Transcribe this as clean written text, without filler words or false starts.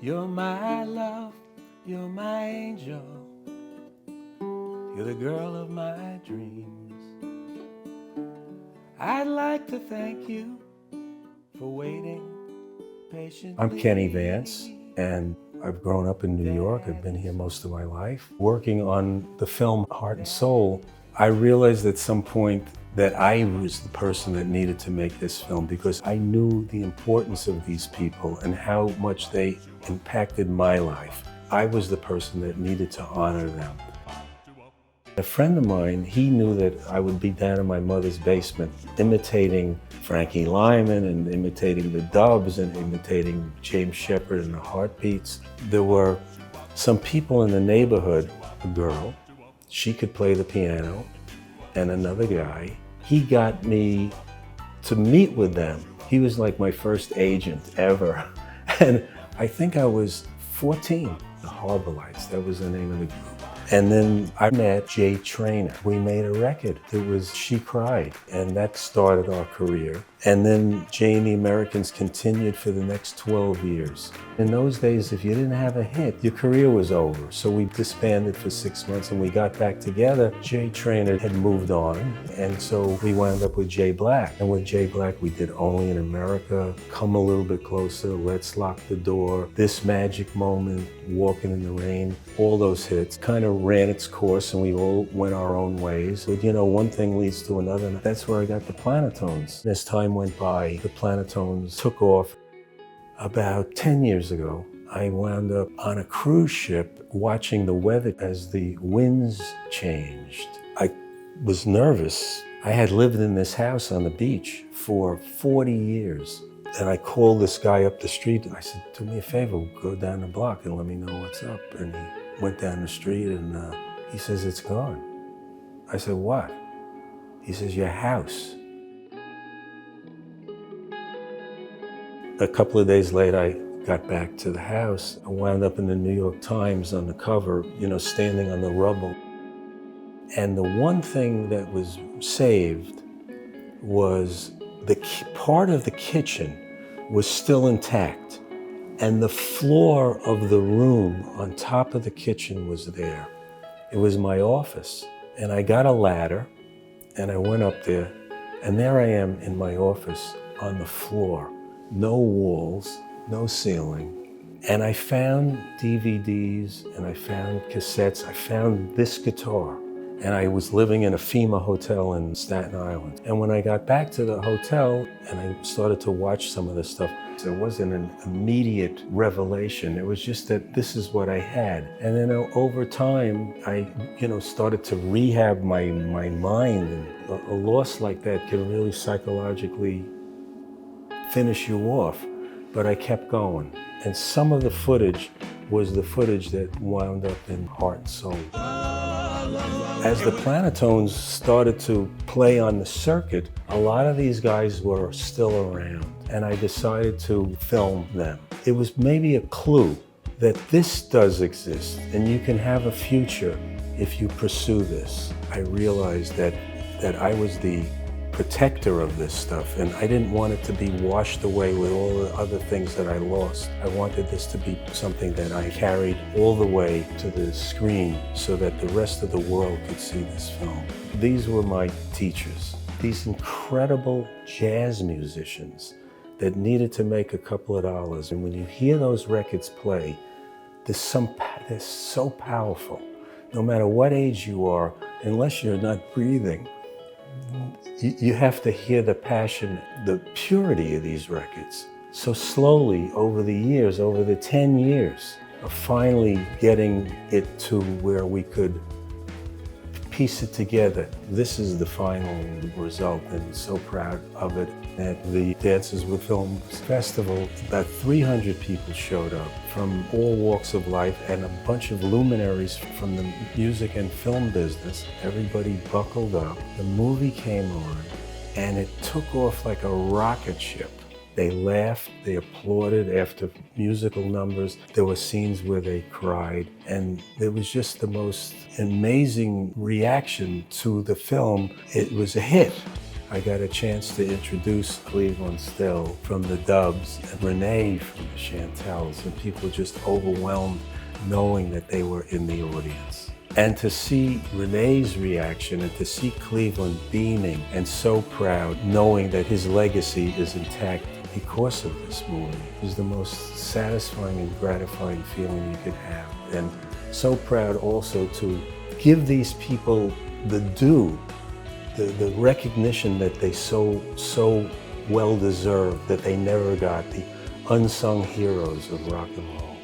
You're my love, you're my angel, you're the girl of my dreams. I'd like to thank you for waiting patiently. I'm Kenny Vance, and I've grown up in New York. I've been here most of my life. Working on the film Heart and Soul, I realized at some point that I was the person that needed to make this film because I knew the importance of these people and how much they impacted my life. I was the person that needed to honor them. A friend of mine, he knew that I would be down in my mother's basement imitating Frankie Lyman and imitating the Dubs and imitating James Shepherd and the Heartbeats. There were some people in the neighborhood, a girl, she could play the piano, and another guy. He got me to meet with them. He was like my first agent ever. And I think I was 14. The Harborlittes, that was the name of the group. And then I met Jay Traynor. We made a record. It was She Cried, and that started our career. And then Jay and the Americans continued for the next 12 years. In those days, if you didn't have a hit, your career was over. So we disbanded for 6 months and we got back together. Jay Traynor had moved on, and so we wound up with Jay Black. And with Jay Black, we did Only in America, Come a Little Bit Closer, Let's Lock the Door, This Magic Moment, Walking in the Rain. All those hits kind of ran its course and we all went our own ways. But you know, one thing leads to another, and that's where I got the Planetones. As time went by, the Planetones took off. About 10 years ago, I wound up on a cruise ship watching the weather as the winds changed. I was nervous. I had lived in this house on the beach for 40 years. And I called this guy up the street and I said, do me a favor, go down the block and let me know what's up. And he went down the street and he says, it's gone. I said, what? He says, your house. A couple of days later, I got back to the house. I wound up in the New York Times on the cover, you know, standing on the rubble. And the one thing that was saved was the part of the kitchen was still intact. And the floor of the room on top of the kitchen was there. It was my office. And I got a ladder and I went up there, and there I am in my office on the floor. No walls, no ceiling. And I found DVDs and I found cassettes. I found this guitar. And I was living in a FEMA hotel in Staten Island. And when I got back to the hotel and I started to watch some of this stuff, it wasn't an immediate revelation. It was just that this is what I had. And then over time, I started to rehab my mind. And a loss like that can really psychologically finish you off. But I kept going. And some of the footage was the footage that wound up in Heart and Soul. As the Planetones started to play on the circuit, a lot of these guys were still around, and I decided to film them. It was maybe a clue that this does exist, and you can have a future if you pursue this. I realized that I was the protector of this stuff, and I didn't want it to be washed away with all the other things that I lost. I wanted this to be something that I carried all the way to the screen so that the rest of the world could see this film. These were my teachers, these incredible jazz musicians that needed to make a couple of dollars. And when you hear those records play, they're so powerful. No matter what age you are, unless you're not breathing, you have to hear the passion, the purity of these records. So slowly, over the years, over the 10 years, of finally getting it to where we could piece it together. This is the final result, and I'm so proud of it. At the Dances with Film Festival, about 300 people showed up from all walks of life and a bunch of luminaries from the music and film business. Everybody buckled up. The movie came on, and it took off like a rocket ship. They laughed, they applauded after musical numbers. There were scenes where they cried, and it was just the most amazing reaction to the film. It was a hit. I got a chance to introduce Cleveland Still from the Dubs and Renee from the Chantels, and people just overwhelmed knowing that they were in the audience. And to see Renee's reaction and to see Cleveland beaming and so proud, knowing that his legacy is intact because of this movie, is the most satisfying and gratifying feeling you could have. And so proud also to give these people the due, the recognition that they so well deserve, that they never got, the unsung heroes of rock and roll.